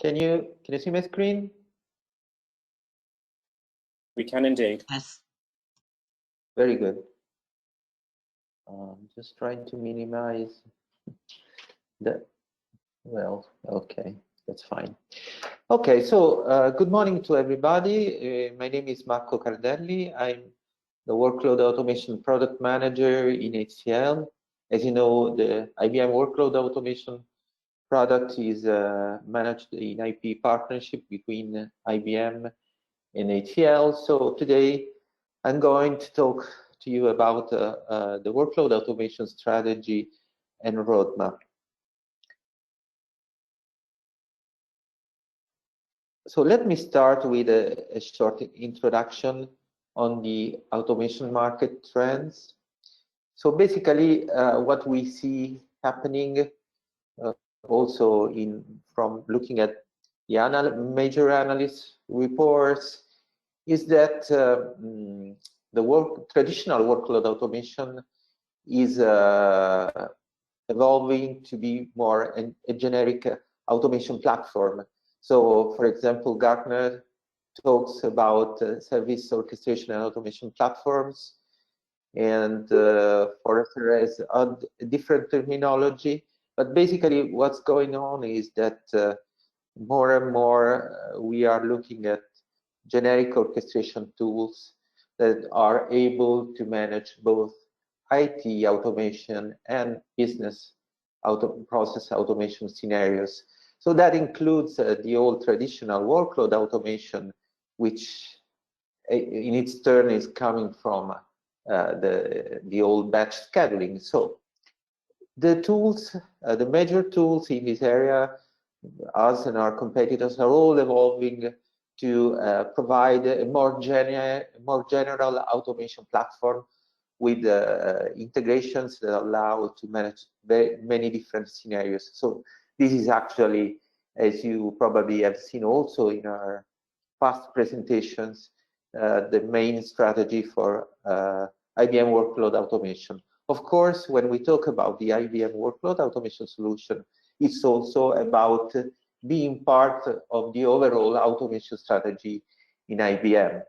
Can you see my screen? We can indeed. Yes. Very good. Just trying to minimize the, well, okay, that's fine. Okay, so good morning to everybody. My name is Marco Cardelli. I'm the Workload Automation Product Manager in HCL. As you know, the IBM Workload Automation product is managed in IP partnership between IBM and HCL. So today I'm going to talk to you about the workload automation strategy and roadmap. So let me start with a short introduction on the automation market trends. So basically, what we see happening also from looking at the major analyst reports is that the traditional workload automation is evolving to be more a generic automation platform. So, for example, Gartner talks about service orchestration and automation platforms, and Forrester has a different terminology. But basically, what's going on is that more and more we are looking at generic orchestration tools that are able to manage both IT automation and business process automation scenarios. So that includes the old traditional workload automation, which in its turn is coming from the old batch scheduling. So the tools, the major tools in this area, us and our competitors are all evolving to provide a more general automation platform with integrations that allow to manage many different scenarios. So this is actually, as you probably have seen also in our past presentations, the main strategy for IBM Workload Automation. Of course, when we talk about the IBM Workload Automation solution, it's also about being part of the overall automation strategy in IBM.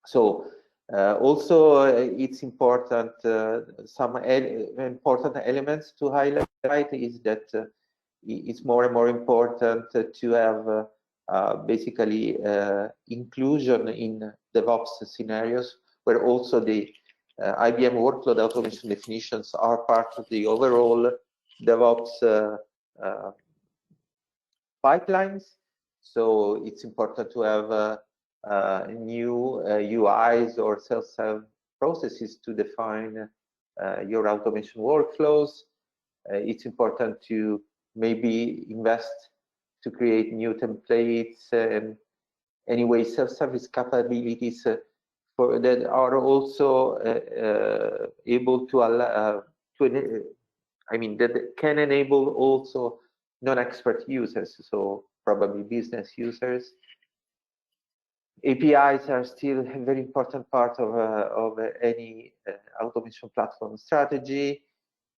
So also it's important, some important elements to highlight is that it's more and more important to have basically inclusion in DevOps scenarios, where also the IBM workload automation definitions are part of the overall DevOps pipelines. So it's important to have new UIs or self-serve processes to define your automation workflows. It's important to maybe invest to create new templates and anyway self-service capabilities for that are also able to allow that can enable also non-expert users, so probably business users. APIs are still a very important part of any automation platform strategy.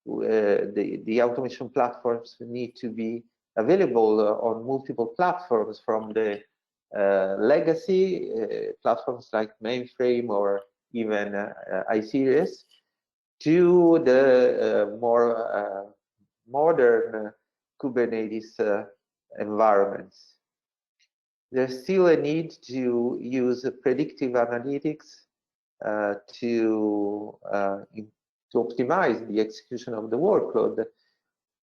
The automation platforms need to be available on multiple platforms, from the legacy platforms like Mainframe or even iSeries to the more modern Kubernetes environments. There's still a need to use predictive analytics to optimize the execution of the workload.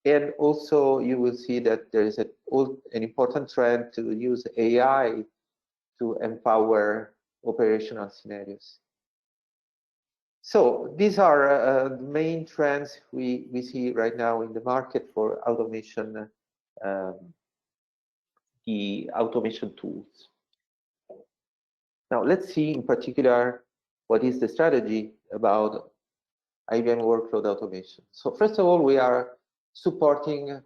And also you will see that there is an important trend to use AI to empower operational scenarios. So these are the main trends we see right now in the market for automation, the automation tools. Now let's see in particular what is the strategy about IBM Workload Automation. So first of all, we are supporting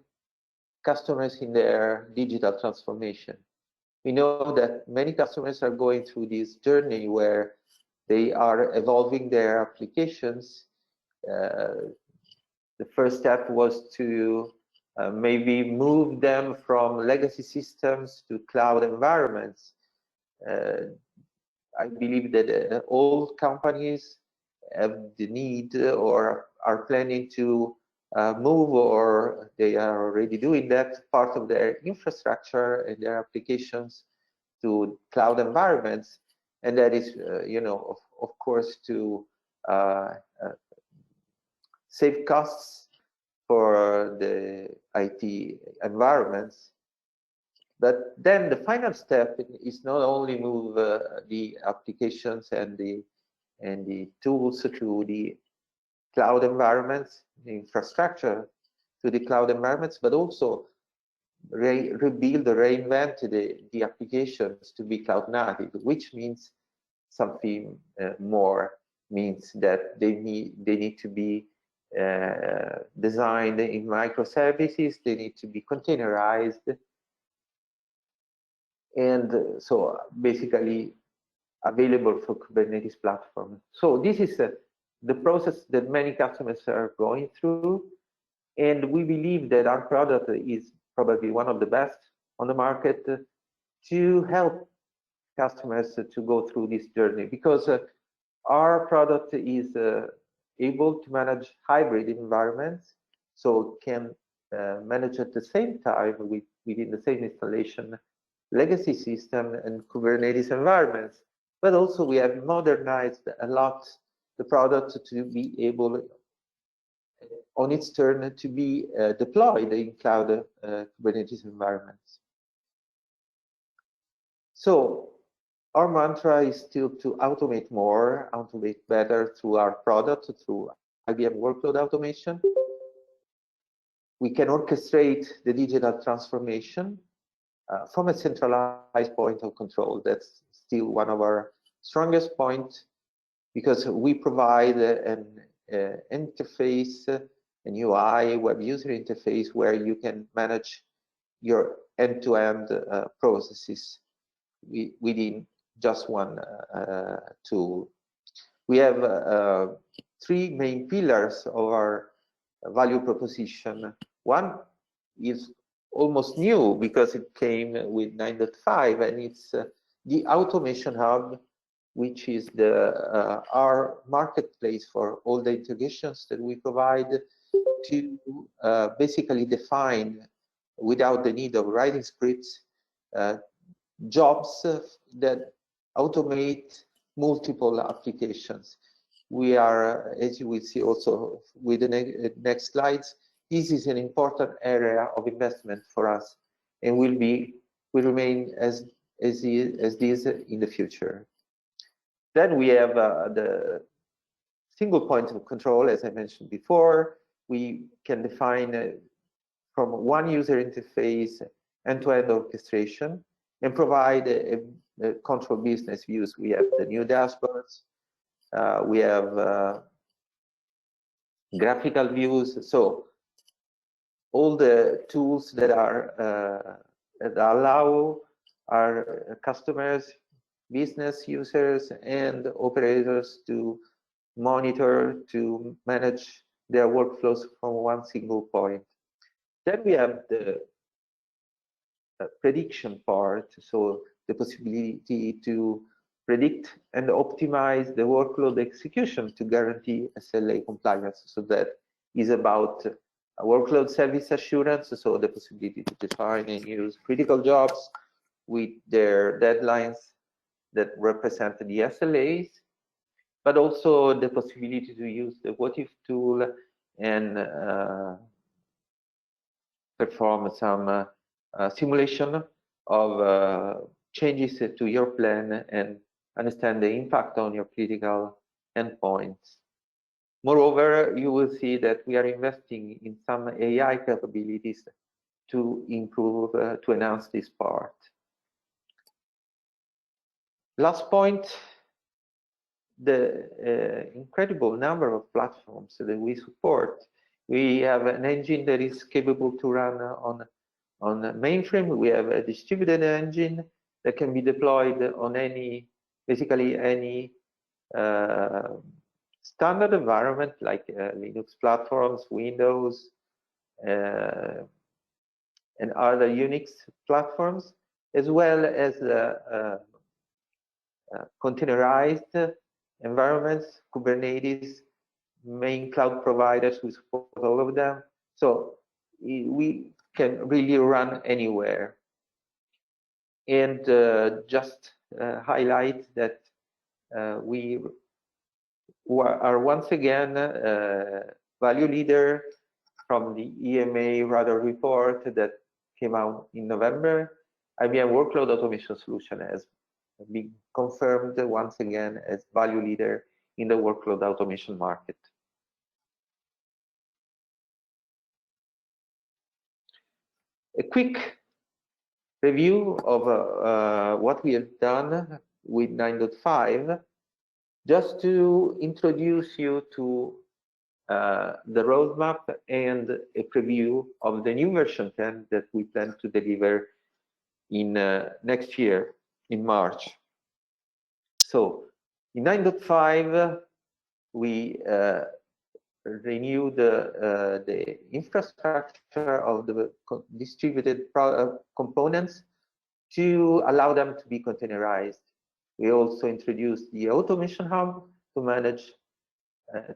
customers in their digital transformation. We know that many customers are going through this journey where they are evolving their applications. The first step was to maybe move them from legacy systems to cloud environments. I believe that all companies have the need or are planning to move, or they are already doing that, part of their infrastructure and their applications to cloud environments. And that is, you know, of course, to save costs for the IT environments. But then the final step is not only move the applications and the tools to the cloud environments, the infrastructure to the cloud environments, but also rebuild or reinvent the applications to be cloud native, which means something more, means that they need to be designed in microservices, they need to be containerized, and so basically available for Kubernetes platform. So this is the process that many customers are going through, and we believe that our product is probably one of the best on the market to help customers to go through this journey, because our product is able to manage hybrid environments, so can manage at the same time within the same installation legacy system and Kubernetes environments. But also we have modernized a lot the product to be able on its turn to be deployed in cloud Kubernetes environments. So our mantra is still to automate more, automate better through our product, through IBM Workload Automation. We can orchestrate the digital transformation from a centralized point of control. That's still one of our strongest points, because we provide an interface, an UI, web user interface, where you can manage your end-to-end processes within just one tool. We have three main pillars of our value proposition. One is almost new because it came with 9.5, and it's the Automation Hub, which is our marketplace for all the integrations that we provide to basically define, without the need of writing scripts, jobs that automate multiple applications. We are, as you will see also with the next slides, this is an important area of investment for us, and will remain as this in the future. Then we have the single point of control, as I mentioned before. We can define from one user interface end-to-end orchestration and provide a control business views. We have the new dashboards. We have graphical views. So all the tools that allow our customers, business users, and operators to monitor, to manage their workflows from one single point. Then we have the prediction part, so the possibility to predict and optimize the workload execution to guarantee SLA compliance. So that is about workload service assurance, so the possibility to define and use critical jobs with their deadlines that represent the SLAs, but also the possibility to use the what if tool and perform some simulation of changes to your plan and understand the impact on your critical endpoints. Moreover, you will see that we are investing in some AI capabilities to improve, to enhance this part. Last point, the incredible number of platforms that we support. We have an engine that is capable to run on mainframe. We have a distributed engine that can be deployed on basically any standard environment like Linux platforms, Windows, and other Unix platforms, as well as containerized environments, Kubernetes, main cloud providers who support all of them. So we can really run anywhere. And just highlight that we are once again value leader from the EMA Radar report that came out in November. IBM Workload Automation solution has been confirmed once again as value leader in the workload automation market. A quick review of what we have done with 9.5, just to introduce you to the roadmap and a preview of the new version 10 that we plan to deliver in next year in March. So in 9.5, we renew the infrastructure of the distributed components to allow them to be containerized. We also introduced the automation hub to manage,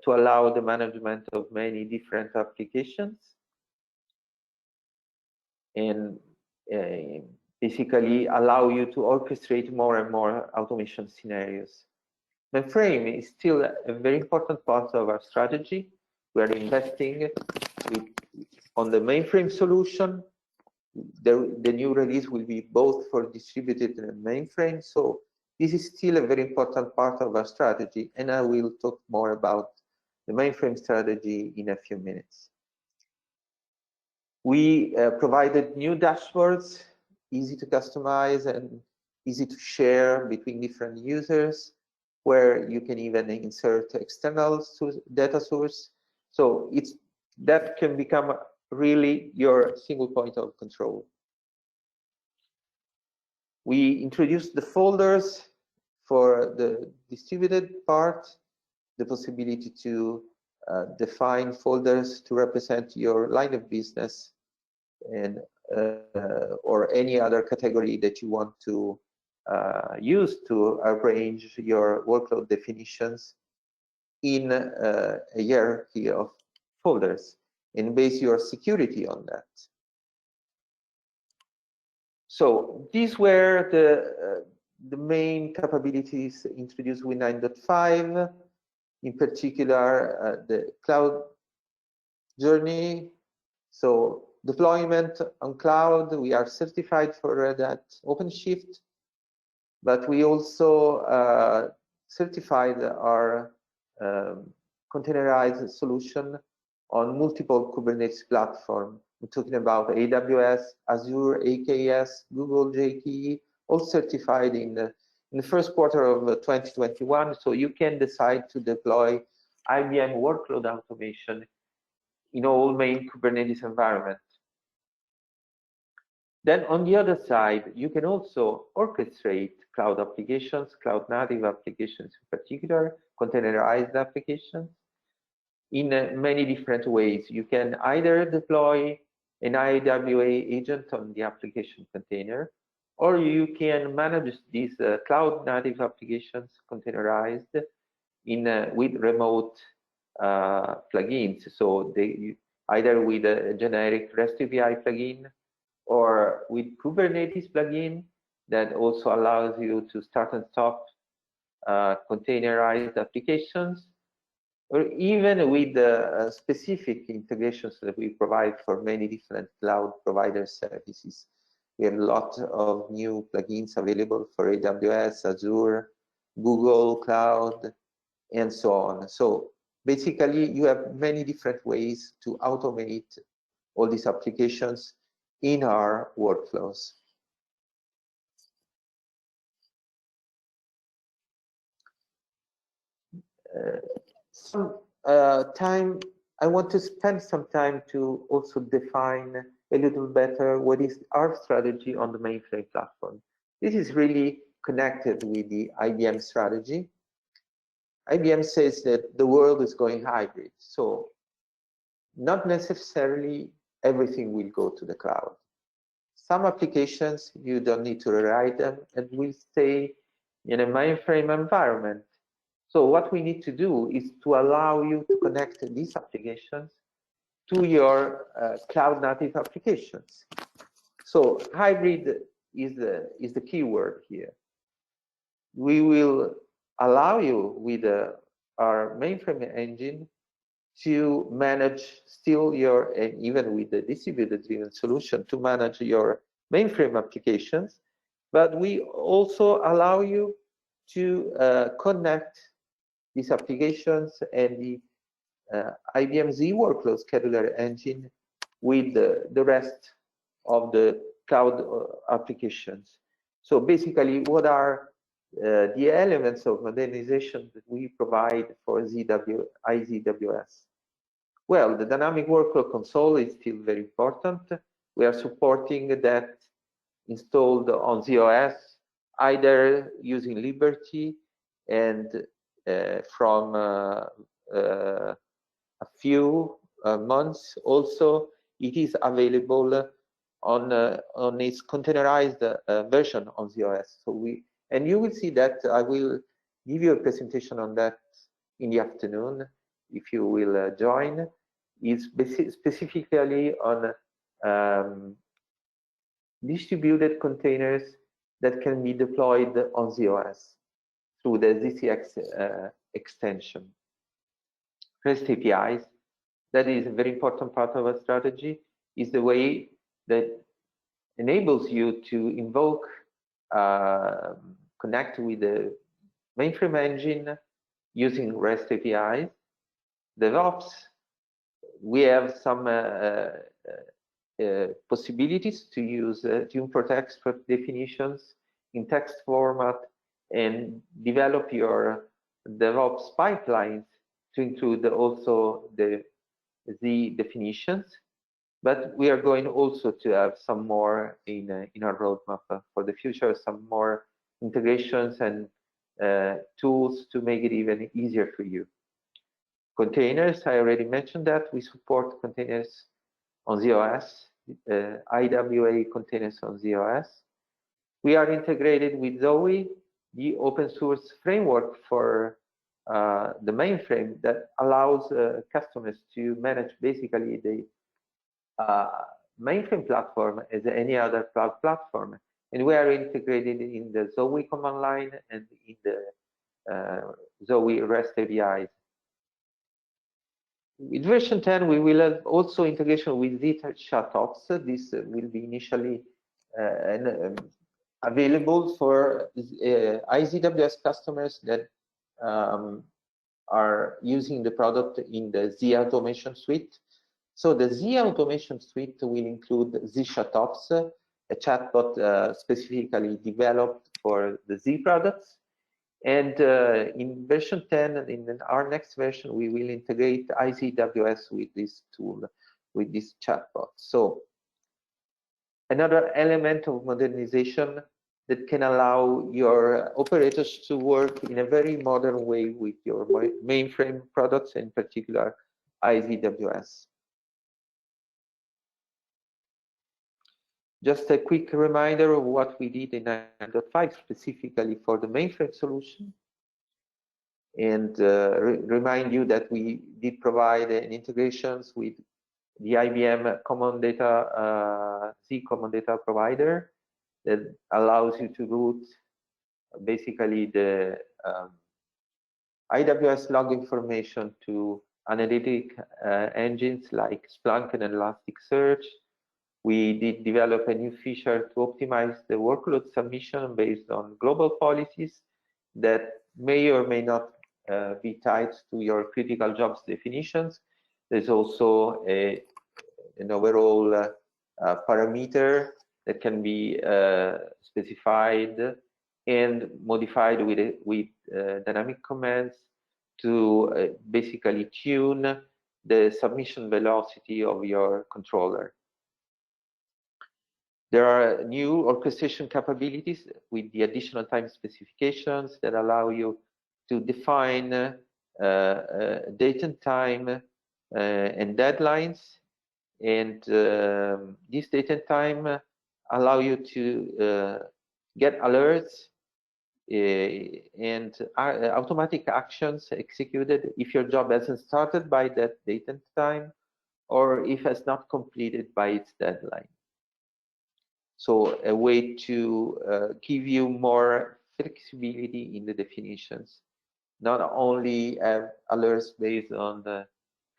to allow the management of many different applications, and basically allow you to orchestrate more and more automation scenarios. Mainframe is still a very important part of our strategy. We are investing on the mainframe solution. The new release will be both for distributed and mainframe. So this is still a very important part of our strategy, and I will talk more about the mainframe strategy in a few minutes. We provided new dashboards, easy to customize and easy to share between different users, where you can even insert external data source. So that can become really your single point of control. We introduced the folders for the distributed part, the possibility to define folders to represent your line of business and or any other category that you want to use to arrange your workload definitions in a hierarchy of folders and base your security on that. So these were the main capabilities introduced with 9.5, in particular the cloud journey. So deployment on cloud, we are certified for Red Hat OpenShift, but we also certified our containerized solution on multiple Kubernetes platforms. We're talking about AWS, Azure, AKS, Google JKE, all certified in the first quarter of 2021. So you can decide to deploy IBM Workload Automation in all main Kubernetes environments. Then on the other side, you can also orchestrate cloud applications, cloud native applications in particular, containerized applications in many different ways. You can either deploy an IWA agent on the application container, or you can manage these cloud native applications containerized with remote plugins. So either with a generic REST API plugin or with Kubernetes plugin that also allows you to start and stop containerized applications, or even with the specific integrations that we provide for many different cloud provider services. We have a lot of new plugins available for AWS, Azure, Google Cloud, and so on. So basically, you have many different ways to automate all these applications in our workflows. I want to spend some time to also define a little better what is our strategy on the mainframe platform. This is really connected with the IBM strategy. IBM says that the world is going hybrid, so not necessarily everything will go to the cloud. some applications, you don't need to rewrite them and will stay in a mainframe environment. So what we need to do is to allow you to connect these applications to your cloud native applications. So hybrid is the key word here. We will allow you with our mainframe engine to manage still your, and even with the distributed driven solution, to manage your mainframe applications, but we also allow you to connect these applications and the IBM Z Workload Scheduler engine with the rest of the cloud applications. So basically, what are the elements of modernization that we provide for IZWS? Well, the dynamic workload console is still very important. We are supporting that installed on ZOS, either using Liberty and from a few months also it is available on its containerized version of ZOS. So and you will see that I will give you a presentation on that in the afternoon if you will join. It's specifically on distributed containers that can be deployed on ZOS through the ZCX extension. REST APIs, that is a very important part of our strategy, is the way that enables you to invoke, connect with the mainframe engine using REST APIs. DevOps, we have some possibilities to use tune for text definitions in text format and develop your DevOps pipelines to include also the definitions. But we are going also to have some more in our roadmap for the future, some more integrations and tools to make it even easier for you. Containers, I already mentioned that. We support containers on ZOS, IWA containers on ZOS. We are integrated with Zoe, the open source framework for the mainframe that allows customers to manage basically the mainframe platform as any other cloud platform. And we are integrated in the Zoe command line and in the Zoe REST APIs. With version 10, we will have also integration with ZChatOps. This will be initially available for IZWS customers that are using the product in the Z Automation Suite. So the Z Automation Suite will include ZChatOps, a chatbot specifically developed for the Z products. And in version 10, in our next version, we will integrate IZWS with this tool, with this chatbot. So another element of modernization that can allow your operators to work in a very modern way with your mainframe products, in particular IZWS. Just a quick reminder of what we did in 9.5 specifically for the mainframe solution. And remind you that we did provide integrations with the IBM Common Data, Z Common Data Provider that allows you to route basically the IWS log information to analytic engines like Splunk and Elasticsearch. We did develop a new feature to optimize the workload submission based on global policies that may or may not be tied to your critical jobs definitions. There's also an overall parameter that can be specified and modified with dynamic commands to basically tune the submission velocity of your controller. There are new orchestration capabilities with the additional time specifications that allow you to define date and time and deadlines. And this date and time allow you to get alerts and automatic actions executed if your job hasn't started by that date and time, or if it's not completed by its deadline. So a way to give you more flexibility in the definitions, not only have alerts based on the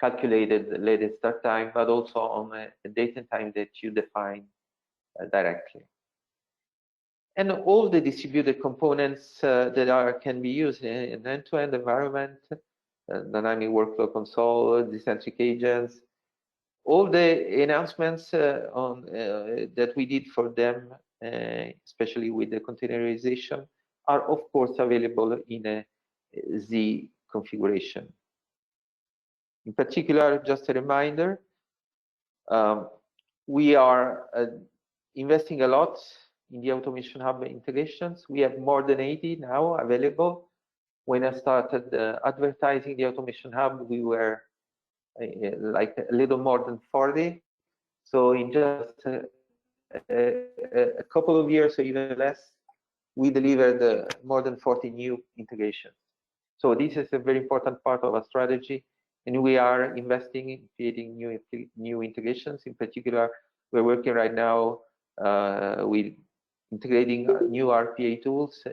calculated latest start time, but also on the date and time that you define directly. And all the distributed components that can be used in an end-to-end environment, dynamic workload console, decentric agents, all the enhancements that we did for them, especially with the containerization, are of course available in a Z configuration. In particular, just a reminder, we are investing a lot in the Automation Hub integrations. We have more than 80 now available. When I started advertising the Automation Hub, we were like a little more than 40. So in just a couple of years or even less, we delivered more than 40 new integrations. So this is a very important part of our strategy, and we are investing in creating new integrations. In particular, we're working right now with integrating new RPA tools.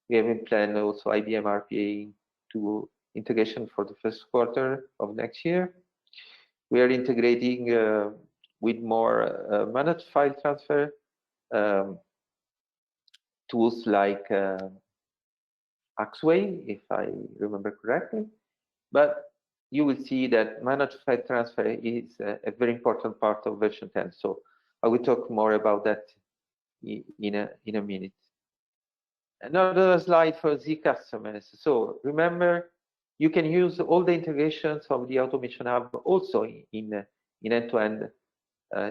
We have in plan also IBM RPA to integration for the first quarter of next year. We are integrating with more managed file transfer tools like Axway, if I remember correctly. But you will see that managed file transfer is a very important part of version 10. So I will talk more about that in a minute. Another slide for Z customers. So remember, you can use all the integrations of the Automation Hub also in end-to-end.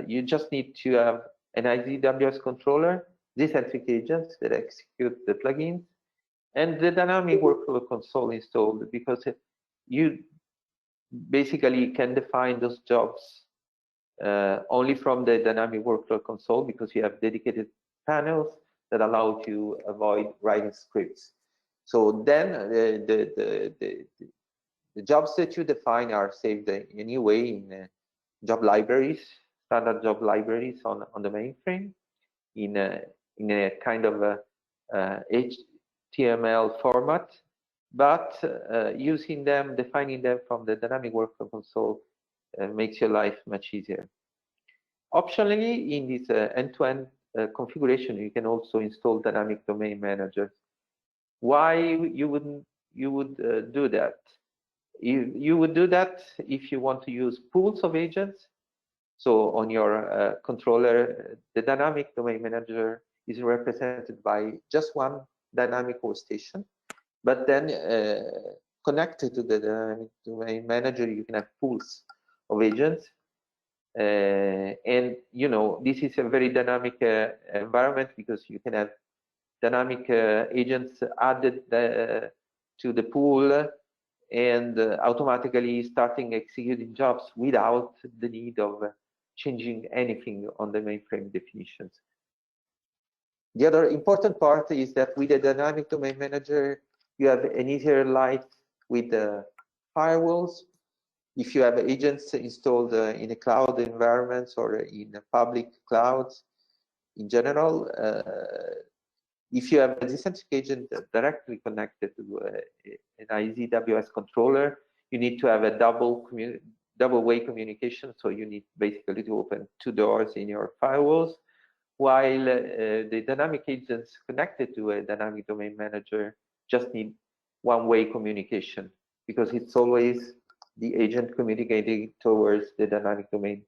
You just need to have an IZWS controller, decentric agents that execute the plugins, and the dynamic workload console installed, because you basically can define those jobs only from the dynamic workload console, because you have dedicated panels that allow you to avoid writing scripts. So then the jobs that you define are saved anyway in job libraries, standard job libraries on the mainframe in a kind of HTML format, but using them, defining them from the dynamic workload console makes your life much easier. Optionally, in this end-to-end configuration, you can also install dynamic domain managers. Why you would do that? You would do that if you want to use pools of agents. So on your controller, the dynamic domain manager is represented by just one dynamic workstation, but then connected to the dynamic domain manager, you can have pools of agents. And you know, this is a very dynamic environment, because you can have dynamic agents added to the pool and automatically starting executing jobs without the need of changing anything on the mainframe definitions. The other important part is that with the dynamic domain manager, you have an easier life with the firewalls. If you have agents installed in a cloud environments or in public clouds in general, if you have a decentric agent directly connected to an IZWS controller, you need to have a double-way communication. So you need basically to open two doors in your firewalls, while the dynamic agents connected to a dynamic domain manager just need one-way communication, because it's always the agent communicating towards the dynamic domain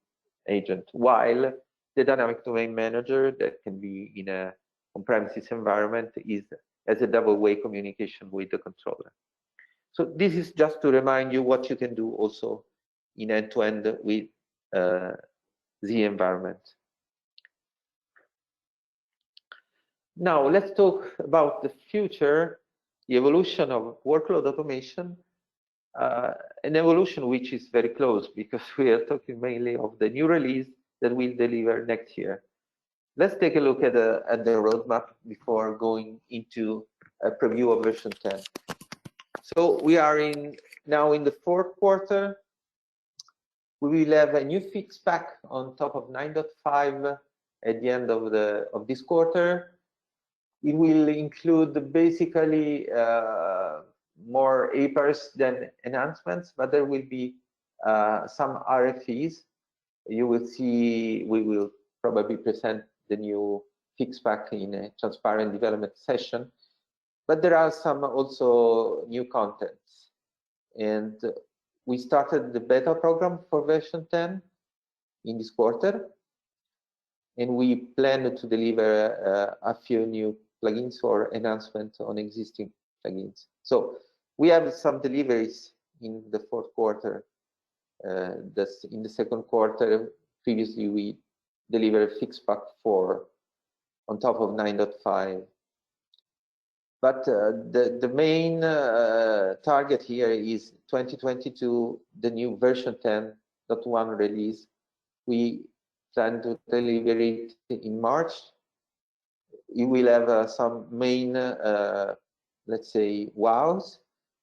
agent, while the dynamic domain manager that can be in a on-premises environment has a double-way communication with the controller. So this is just to remind you what you can do also in end-to-end with Z environment. Now let's talk about the future, the evolution of workload automation, an evolution which is very close, because we are talking mainly of the new release that we'll deliver next year. Let's take a look at the roadmap before going into a preview of version 10. So we are now in the fourth quarter. We will have a new fix pack on top of 9.5 at the end of this quarter. It will include basically more APRs than enhancements, but there will be some RFEs. You will see, we will probably present the new fix pack in a transparent development session, but there are some also new contents. And we started the beta program for version 10 in this quarter, and we plan to deliver a few new plugins or enhancements on existing plugins. So we have some deliveries in the fourth quarter. In the second quarter, previously we delivered fix pack 4 on top of 9.5. But the main target here is 2022, the new version 10.1 release. We plan to deliver it in March. You will have some main, let's say, wows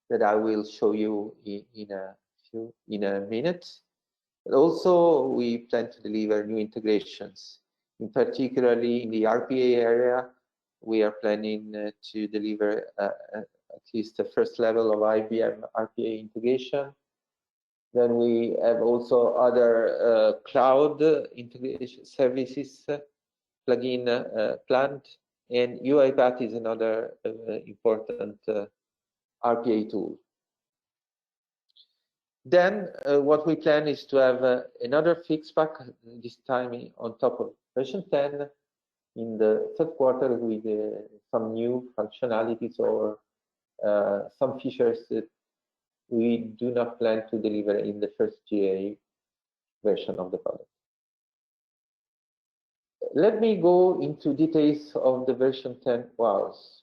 that I will show you in a minute. But also, we plan to deliver new integrations, particularly in the RPA area. We are planning to deliver at least the first level of IBM RPA integration. Then we have also other cloud integration services plugin planned, and UiPath is another important RPA tool. Then what we plan is to have another fix pack, this time on top of version 10 in the third quarter with some new functionalities or some features that we do not plan to deliver in the first GA version of the product. Let me go into details of the version 10 wows.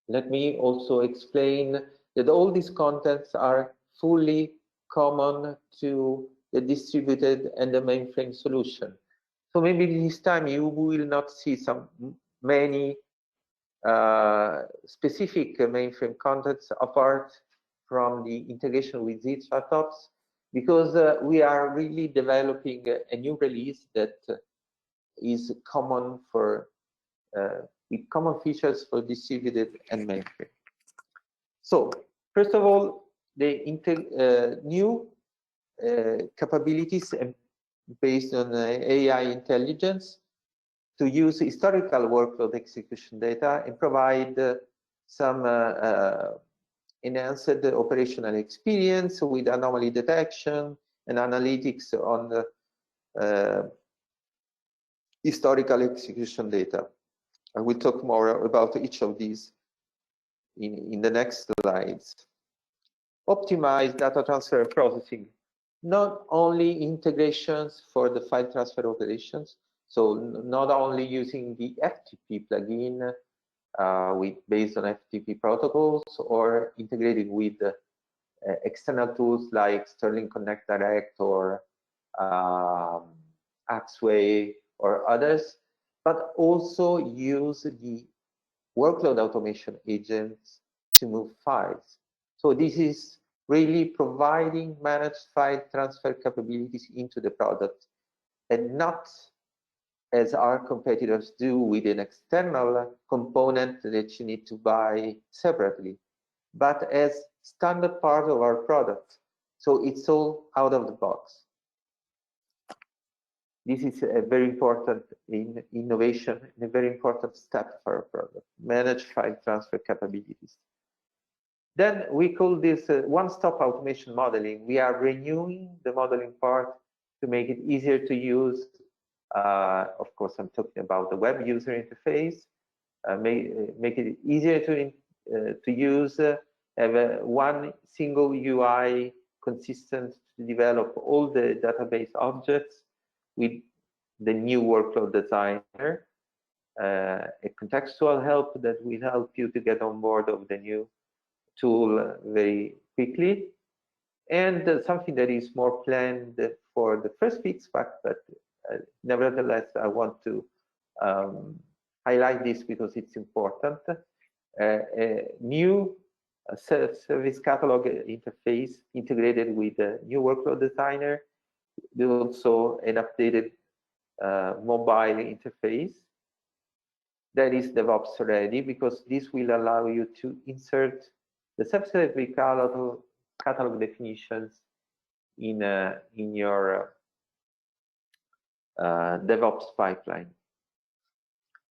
Let me also explain that all these contents are fully common to the distributed and the mainframe solution. So maybe this time you will not see many specific mainframe contents apart from the integration with Z laptops, because we are really developing a new release that is common for with common features for distributed and mainframe. So first of all, the new capabilities based on AI intelligence to use historical workload execution data and provide some enhanced operational experience with anomaly detection and analytics on the historical execution data. I will talk more about each of these in the next slides. Optimize data transfer and processing, not only integrations for the file transfer operations, so not only using the FTP plugin based on FTP protocols or integrating with external tools like Sterling Connect Direct or Axway or others, but also use the workload automation agents to move files. So this is really providing managed file transfer capabilities into the product, and not as our competitors do with an external component that you need to buy separately, but as standard part of our product. So it's all out of the box. This is a very important innovation and a very important step for our product, managed file transfer capabilities. Then we call this one-stop automation modeling. We are renewing the modeling part to make it easier to use. Of course, I'm talking about the web user interface. Make it easier to use. Have one single UI consistent to develop all the database objects with the new Workload Designer. A contextual help that will help you to get on board of the new tool very quickly, and something that is more planned for the first fix pack, but Nevertheless, I want to highlight this because it's important. A new service catalog interface integrated with the new Workload Designer, also an updated mobile interface that is DevOps ready, because this will allow you to insert the service catalog definitions in your DevOps pipeline.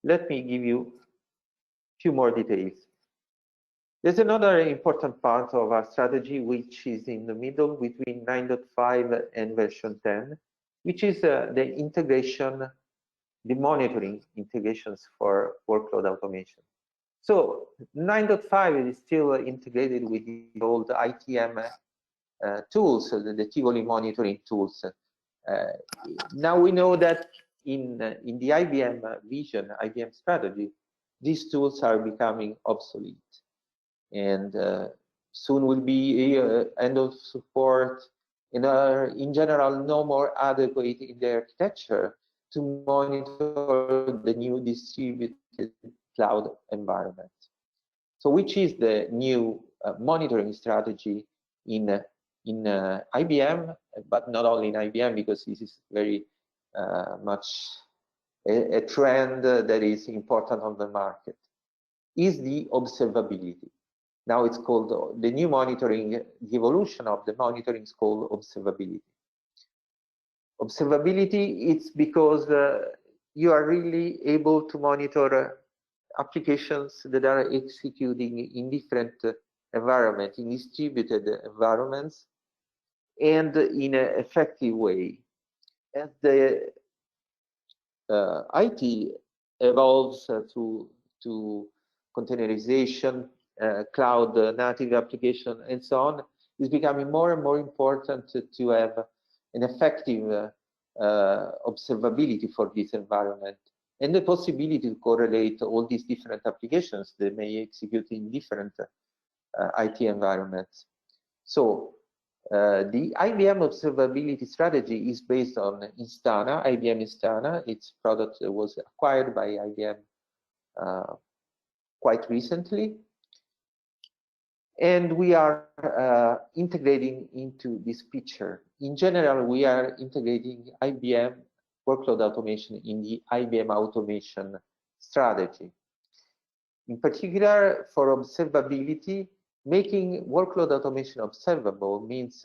Let me give you a few more details. There's another important part of our strategy, which is in the middle between 9.5 and version 10, which is the integration, the monitoring integrations for workload automation. So 9.5 is still integrated with the old ITM tools, the Tivoli monitoring tools. Now we know that in the IBM vision, IBM strategy, these tools are becoming obsolete, and soon will be end of support, and are in general no more adequate in the architecture to monitor the new distributed cloud environment. So which is the new monitoring strategy in IBM, but not only in IBM, because this is very much a trend that is important on the market, is the observability. Now it's called the new monitoring, the evolution of the monitoring is called observability. Observability, it's because you are really able to monitor applications that are executing in different environments, in distributed environments, and in an effective way. As the IT evolves to containerization, cloud native application, and so on, it's becoming more and more important to have an effective observability for this environment, and the possibility to correlate all these different applications that may execute in different IT environments. So the IBM observability strategy is based on Instana, IBM Instana. Its product was acquired by IBM quite recently. And we are integrating into this picture. In general, we are integrating IBM Workload Automation in the IBM Automation strategy. In particular, for observability, making workload automation observable means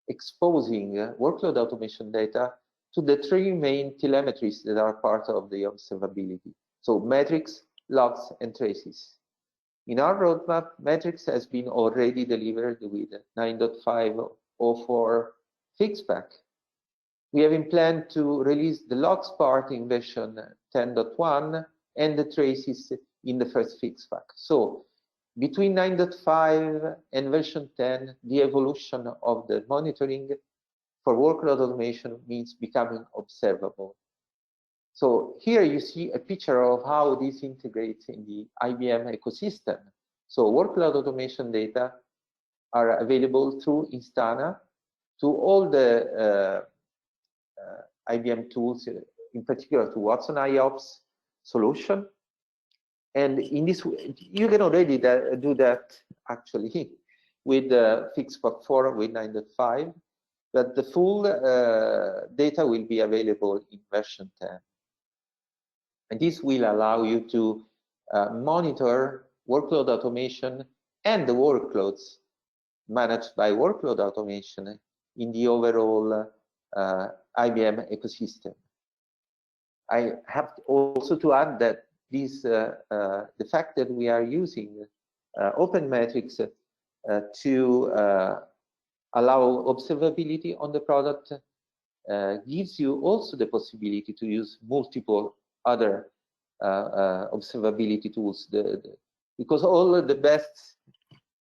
exposing workload automation data to the three main telemetries that are part of the observability. So metrics, logs, and traces. In our roadmap, metrics has been already delivered with 9.504 fixpack. We have in plan to release the logs part in version 10.1 and the traces in the first fixpack. So between 9.5 and version 10, the evolution of the monitoring for workload automation means becoming observable. So here you see a picture of how this integrates in the IBM ecosystem. So workload automation data are available through Instana to all the IBM tools, in particular to Watson IOPS solution. And in this, you can already do that actually with fixpack 4 with 9.5, but the full data will be available in version 10. And this will allow you to monitor workload automation and the workloads managed by workload automation in the overall IBM ecosystem. I have also to add that this, the fact that we are using open metrics to allow observability on the product gives you also the possibility to use multiple other observability tools, because all of the best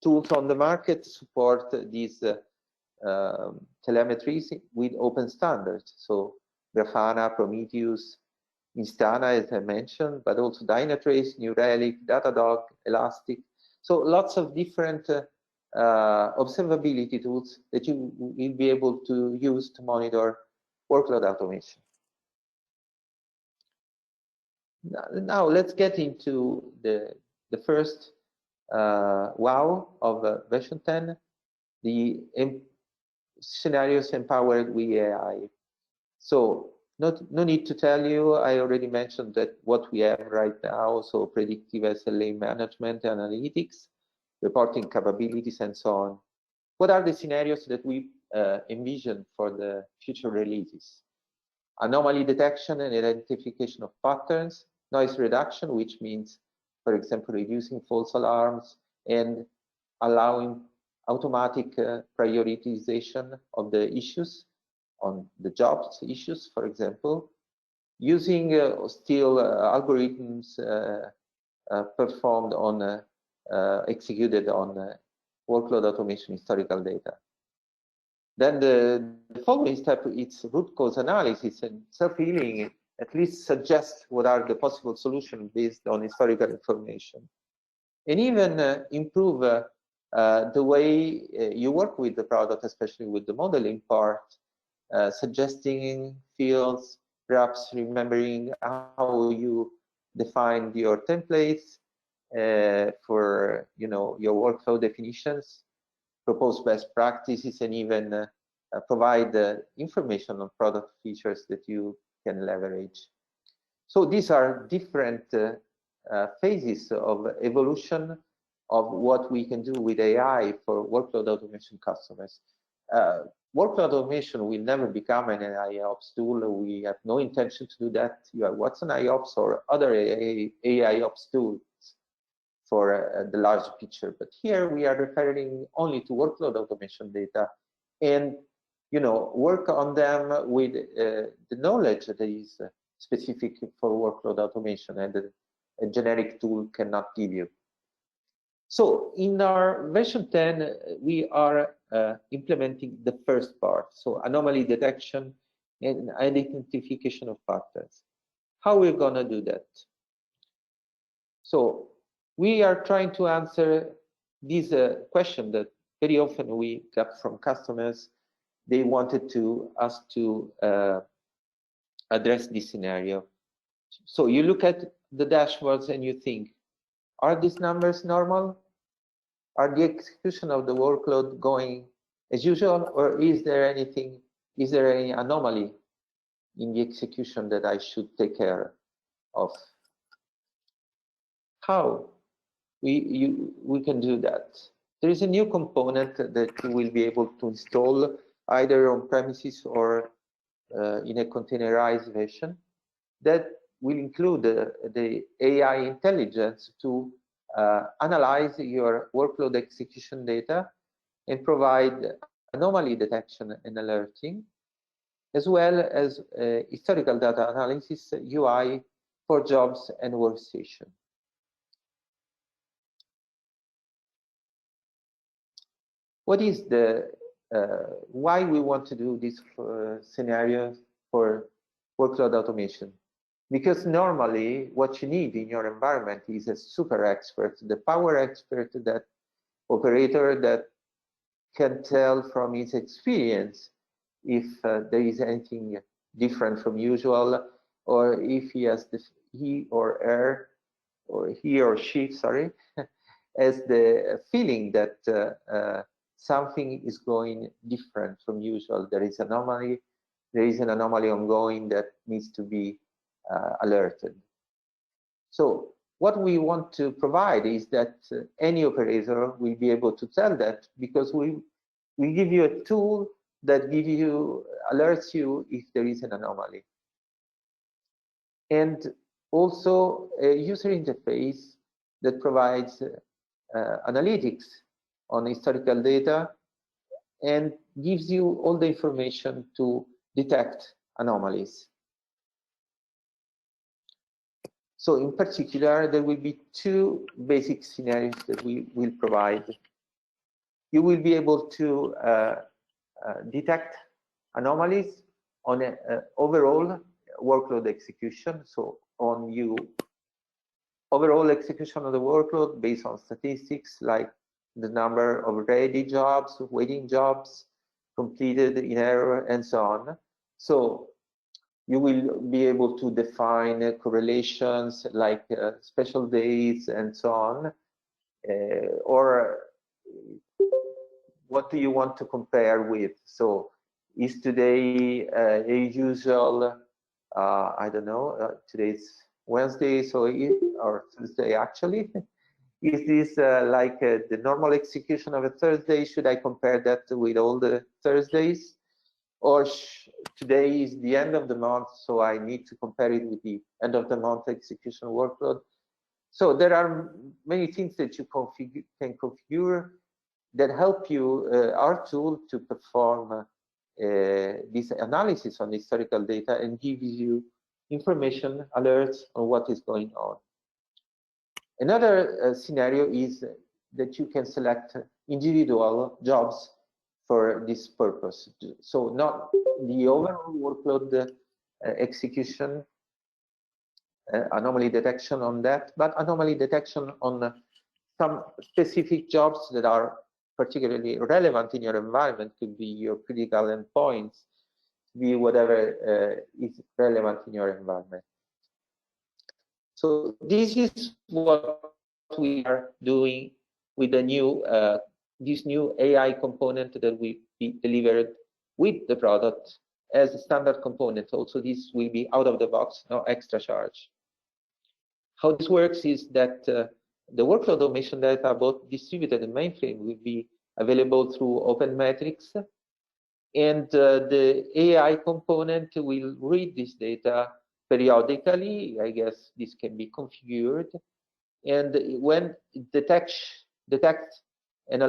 tools on the market support these telemetries with open standards. So Grafana, Prometheus, Instana, as I mentioned, but also Dynatrace, New Relic, Datadog, Elastic. So lots of different observability tools that you will be able to use to monitor workload automation. Now let's get into the first wow of version 10, the scenarios empowered with AI. So no need to tell you, I already mentioned that what we have right now, so predictive SLA management, analytics, reporting capabilities, and so on. What are the scenarios that we envision for the future releases? Anomaly detection and identification of patterns, noise reduction, which means, for example, reducing false alarms and allowing automatic prioritization of the issues on the jobs issues, for example, using still algorithms performed on executed on workload automation historical data. Then the following step is root cause analysis, and self-healing at least suggests what are the possible solutions based on historical information. And even improve the way you work with the product, especially with the modeling part, suggesting fields, perhaps remembering how you defined your templates for your workflow definitions, propose best practices, and even provide information on product features that you can leverage. So these are different phases of evolution of what we can do with AI for workload automation customers. Workload automation will never become an AIOps tool. We have no intention to do that. What's an IOPS or other AIOps tools for the large picture? But here we are referring only to workload automation data, and work on them with the knowledge that is specific for workload automation and that a generic tool cannot give you. So in our version 10, we are implementing the first part, so anomaly detection and identification of patterns. How we're going to do that? So we are trying to answer this question that very often we got from customers. They wanted us to address this scenario. So you look at the dashboards and you think, are these numbers normal? Are the execution of the workload going as usual, or is there any anomaly in the execution that I should take care of? How we can do that? There is a new component that you will be able to install either on premises or in a containerized version that will include the AI intelligence to analyze your workload execution data and provide anomaly detection and alerting, as well as historical data analysis UI for jobs and workstation. What is why we want to do this scenario for workload automation? Because normally what you need in your environment is a super expert, the power expert, that operator that can tell from his experience if there is anything different from usual, or if he or she, sorry, has the feeling that something is going different from usual. There is an anomaly ongoing that needs to be alerted. So what we want to provide is that any operator will be able to tell that, because we give you a tool that alerts you if there is an anomaly, and also a user interface that provides analytics on historical data and gives you all the information to detect anomalies. So in particular, there will be two basic scenarios that we will provide. You will be able to detect anomalies on an overall workload execution. So on overall execution of the workload based on statistics like the number of ready jobs, waiting jobs, completed in error, and so on. So You will be able to define correlations like special days and so on, or what do you want to compare with? So is today a usual, I don't know, today's Wednesday, so or Thursday actually. Is this like the normal execution of a Thursday? Should I compare that with all the Thursdays? Or today is the end of the month, so I need to compare it with the end of the month execution workload. So there are many things that you can configure that help you, our tool, to perform this analysis on historical data and gives you information, alerts on what is going on. Another scenario is that you can select individual jobs for this purpose. So not the overall workload execution, anomaly detection on that, but anomaly detection on some specific jobs that are particularly relevant in your environment. Could be your critical endpoints, be whatever is relevant in your environment. So this is what we are doing with the new this new AI component that we delivered with the product as a standard component. Also, this will be out of the box, no extra charge. How this works is that the workload automation data, both distributed and mainframe, will be available through open metrics, and the AI component will read this data periodically. I guess this can be configured, and when it detects an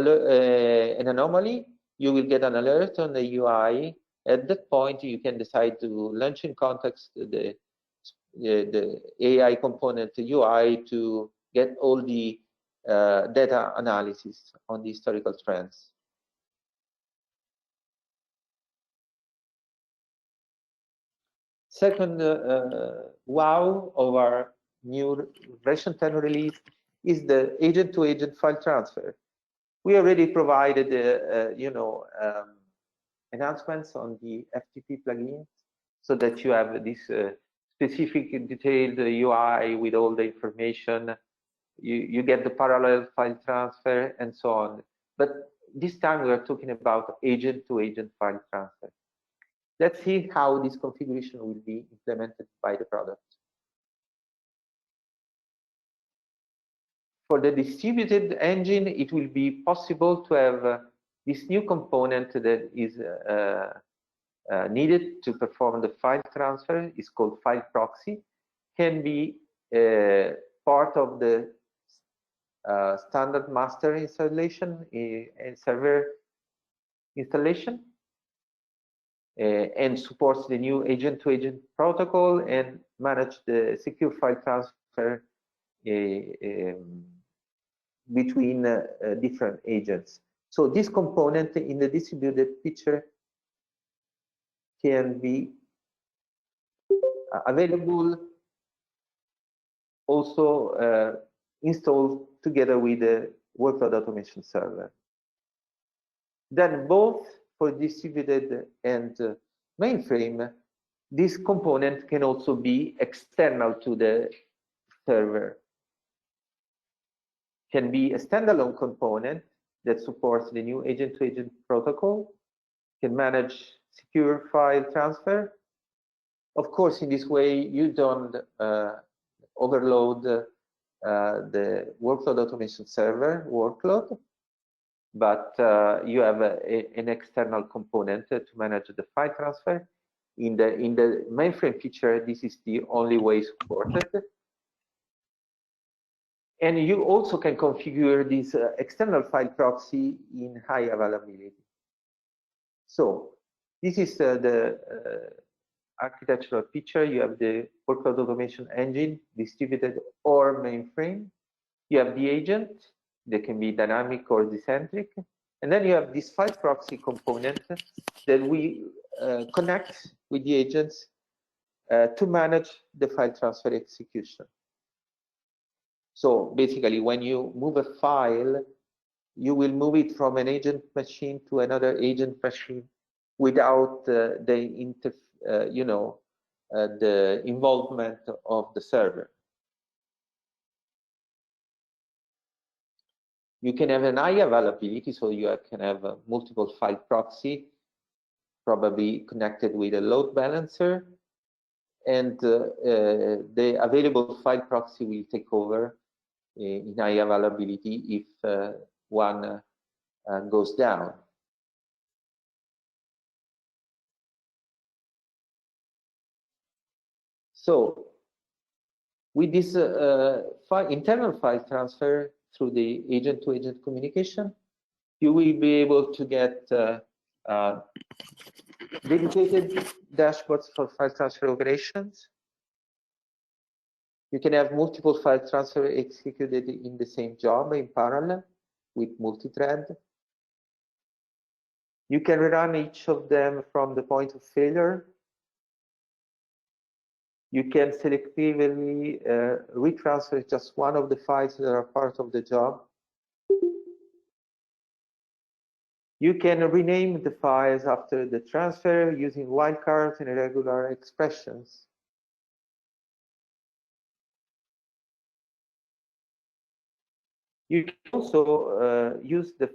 anomaly, you will get an alert on the UI. At that point, you can decide to launch in context the AI component UI to get all the data analysis on the historical trends. Second wow of our new version 10 release is the agent-to-agent file transfer. We already provided enhancements on the FTP plugins so that you have this specific detailed UI with all the information. You get the parallel file transfer and so on. But this time we are talking about agent-to-agent file transfer. Let's see how this configuration will be implemented by the product. For the distributed engine, it will be possible to have this new component that is needed to perform the file transfer. Is called file proxy. Can be part of the standard master installation and server installation, and supports the new agent-to-agent protocol and manage the secure file transfer between different agents. So this component in the distributed picture can be available, also installed together with the workload automation server. Then both for distributed and mainframe, this component can also be external to the server. Can be a standalone component that supports the new agent-to-agent protocol, can manage secure file transfer. Of course, in this way, you don't overload the workload automation server workload, but you have an external component to manage the file transfer. In the mainframe feature, this is the only way supported. And you also can configure this external file proxy in high availability. So this is the architectural picture. You have the workload automation engine, distributed or mainframe. You have the agent that can be dynamic or decentric. And then you have this file proxy component that we connect with the agents to manage the file transfer execution. So basically, when you move a file, you will move it from an agent machine to another agent machine without the involvement of the server. You can have an high availability, so you can have a multiple file proxy, probably connected with a load balancer, and the available file proxy will take over in high availability if one goes down. So with this internal file transfer through the agent-to-agent communication, you will be able to get dedicated dashboards for file transfer operations. You can have multiple file transfer executed in the same job in parallel with multi-thread. You can run each of them from the point of failure. You can selectively retransfer just one of the files that are part of the job. You can rename the files after the transfer using wildcards and irregular expressions. You can also use this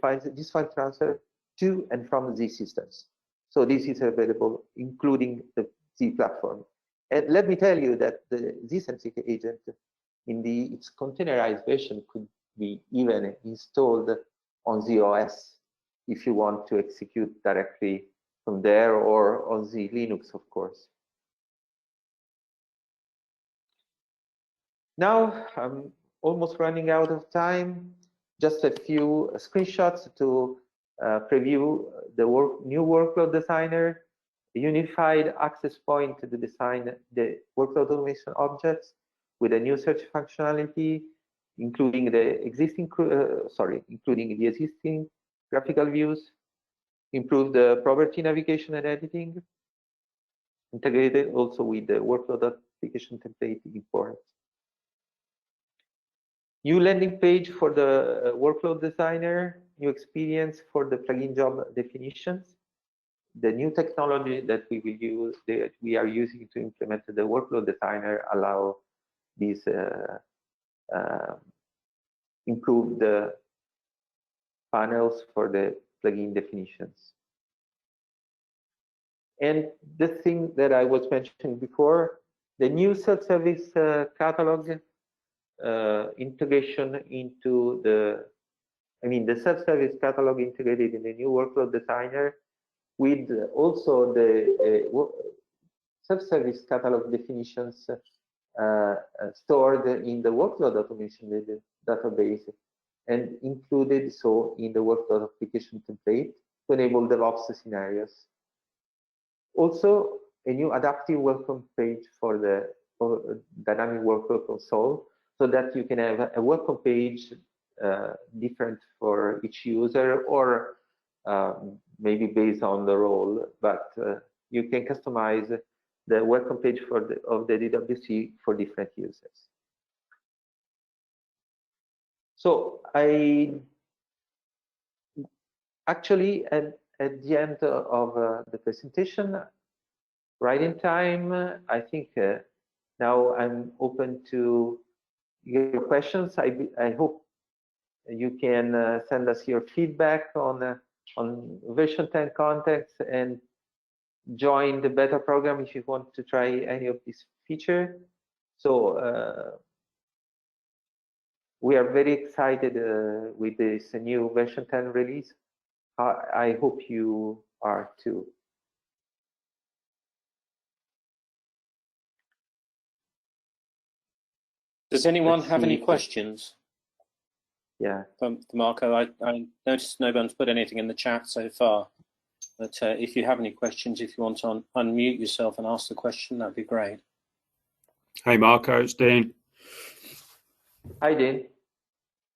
file transfer to and from Z systems. So this is available, including the Z platform. And let me tell you that the Z-centric agent in its containerized version could be even installed on ZOS if you want to execute directly from there, or on Z Linux, of course. Now I'm almost running out of time. Just a few screenshots to preview the new Workload Designer, a unified access point to design the workload automation objects with a new search functionality, including the existing graphical views, improve the property navigation and editing, integrated also with the workload application template import. New landing page for the Workload Designer, new experience for the plugin job definitions, the new technology that we will use, that we are using to implement the Workload Designer, allow these improve the panels for the plugin definitions. And the thing that I was mentioning before, the new self-service catalog integration into the self-service catalog integrated in the new Workload Designer, with also the self-service catalog definitions stored in the Workload Automation database and included so in the Workload application template to enable DevOps scenarios. Also, a new adaptive welcome page for the dynamic workload console, so that you can have a welcome page different for each user, or maybe based on the role, but you can customize the welcome page of the DWC for different users. So I actually at the end of the presentation, right in time, I think now I'm open to your questions. I hope you can send us your feedback on version 10 context, and join the beta program if you want to try any of these features. So we are very excited with this new version 10 release. I hope you are too. Does anyone have any questions? Yeah. Marco, I noticed no one's put anything in the chat so far, but if you have any questions, if you want to unmute yourself and ask the question, that'd be great. Hey Marco, it's Dean. Hi Dean.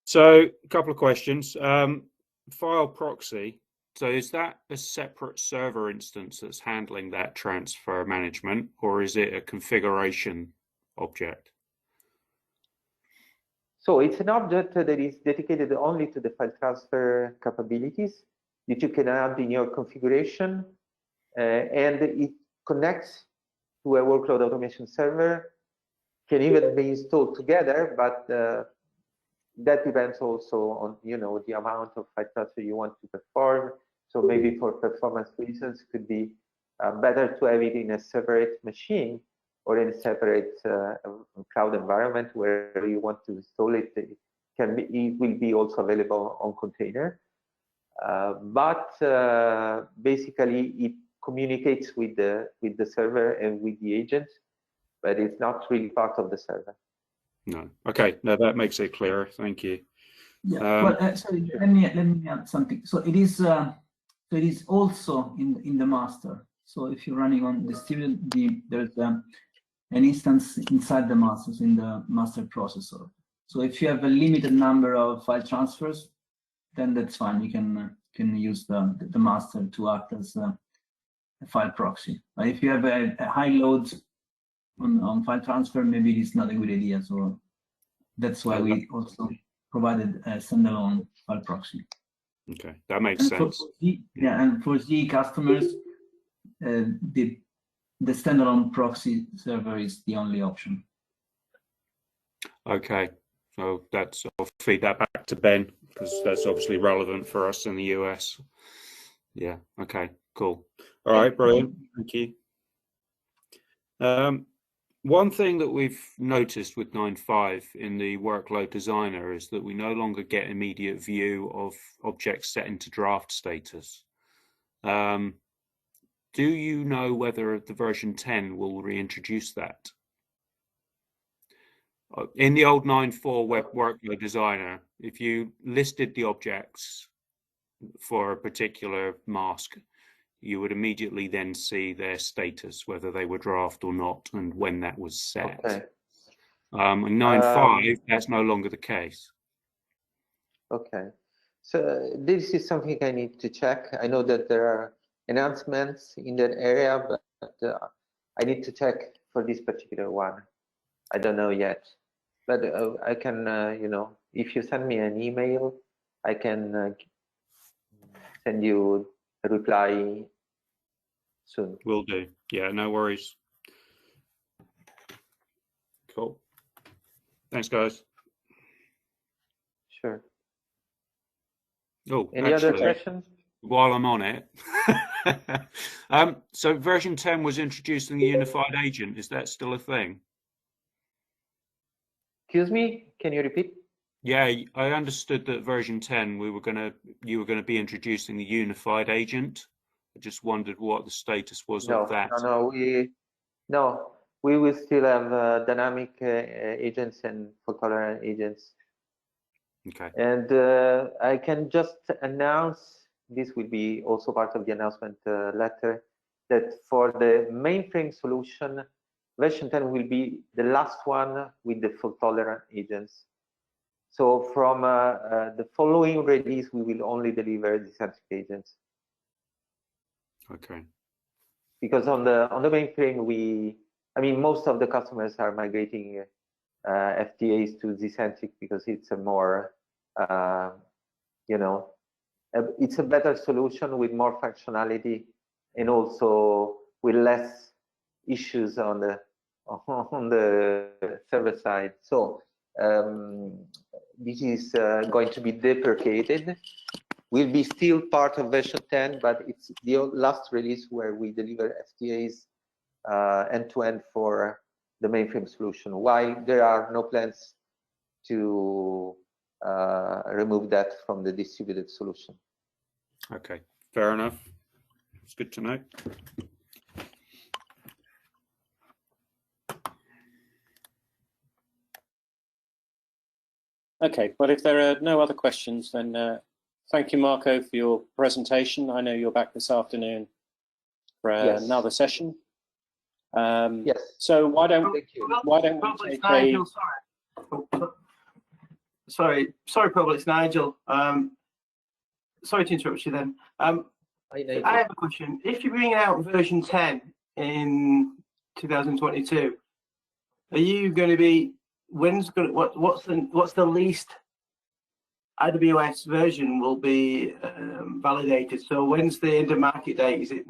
So a couple of questions. File proxy, so is that a separate server instance that's handling that transfer management, or is it a configuration object? So it's an object that is dedicated only to the file transfer capabilities that you can add in your configuration, and it connects to a workload automation server can even be installed together, but that depends also on, you know, the amount of file transfer you want to perform. So maybe for performance reasons, it could be better to have it in a separate machine or in a separate cloud environment where you want to install it. It will be also available on container. But basically, it communicates with the server and with the agent, but it's not really part of the server. No. Okay. No, that makes it clearer. Thank you. Yeah. Well, sorry. Let me add something. So it is also in the master. So if you're running on distributed, there's an instance inside the master, in the master processor. So if you have a limited number of file transfers, then that's fine. You can use the master to act as a file proxy. But if you have a high load on file transfer, maybe it's not a good idea. So that's why we also provided a standalone file proxy. Okay, that makes sense. And for Z customers, the standalone proxy server is the only option. Okay, so I'll feed that back to Ben because that's obviously relevant for us in the US. Yeah. Okay. Cool. All right. Brilliant. Thank you. One thing that we've noticed with 9.5 in the Workload Designer is that we no longer get immediate view of objects set into draft status. Do you know whether the version 10 will reintroduce that? In the old 9.4 Workload Designer, if you listed the objects for a particular mask, you would immediately then see their status, whether they were draft or not, and when that was set. Okay. In 9.5, that's no longer the case. Okay. So this is something I need to check. I know that there are enhancements in that area, but I need to check for this particular one. I don't know yet. But I can, you know, if you send me an email, I can send you a reply soon. Will do. Yeah, no worries. Cool. Thanks, guys. Sure. Oh, any other questions? While I'm on it, so version 10 was introducing the unified agent. Is that still a thing? Excuse me, can you repeat? Yeah, I understood that version 10 you were going to be introducing the unified agent. I just wondered what the status was of that. No, we will still have dynamic agents and fault tolerant agents. Okay. And I can just announce, this will be also part of the announcement letter, that for the mainframe solution, version 10 will be the last one with the fault tolerant agents. So from the following release, we will only deliver decentric agents. Okay. Because on the mainframe, most of the customers are migrating FTAs to decentric because it's a more, it's a better solution with more functionality and also with less issues on the server side. So this is going to be deprecated. Will be still part of version 10, but it's the last release where we deliver FTAs end-to-end for the mainframe solution. Why there are no plans to remove that from the distributed solution. Okay, fair enough. It's good to know. Okay, well, if there are no other questions, then thank you, Marco, for your presentation. I know you're back this afternoon for another session. Yes. So why don't we take Nigel, sorry, Paul, it's Nigel. Sorry to interrupt you then. I have a question. If you're bringing out version 10 in 2022, are you going to be, what's the least AWS version will be validated? So when's the end of market date? Is it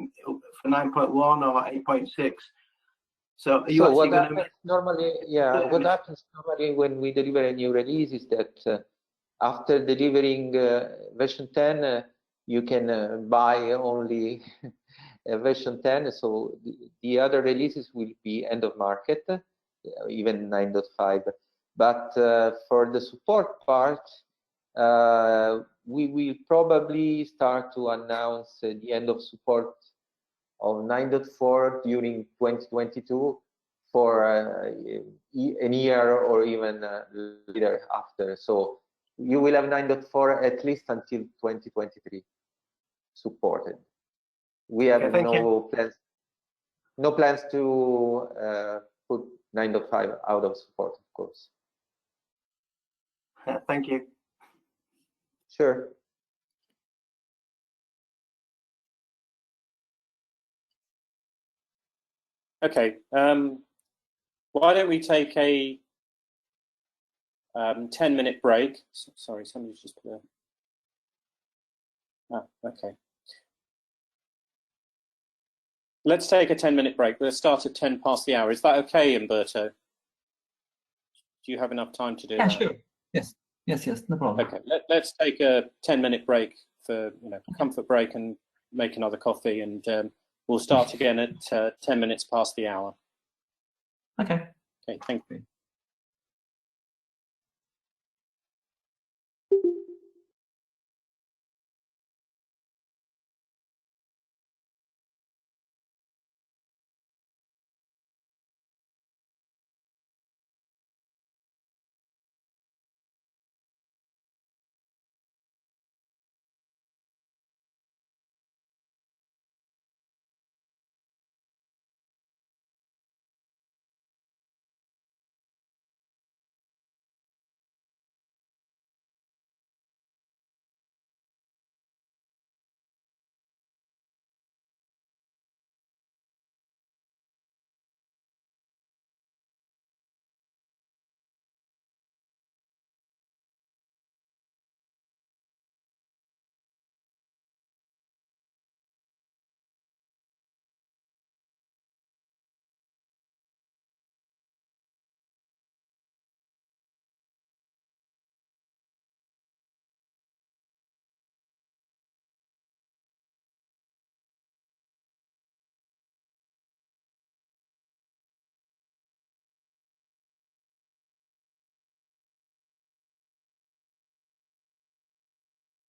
for 9.1 or 8.6? So are you So actually going to? Normally, yeah, what happens normally when we deliver a new release is that after delivering version 10, you can buy only version 10. So the other releases will be end of market, even 9.5. But for the support part, we will probably start to announce the end of support of 9.4 during 2022 for an year or even later after. So you will have 9.4 at least until 2023 supported. We have no plans to put 9.5 out of support, of course. Thank you. Sure. Okay. Why don't we take a 10-minute break? Sorry, somebody's just put a... okay. Let's take a 10-minute break. We'll start at 10 past the hour. Is that okay, Umberto? Do you have enough time to do that? Yeah, sure. Yes, no problem. Okay, let's take a 10-minute break for comfort break and make another coffee, and we'll start again at 10 minutes past the hour. Okay. Okay, thank you.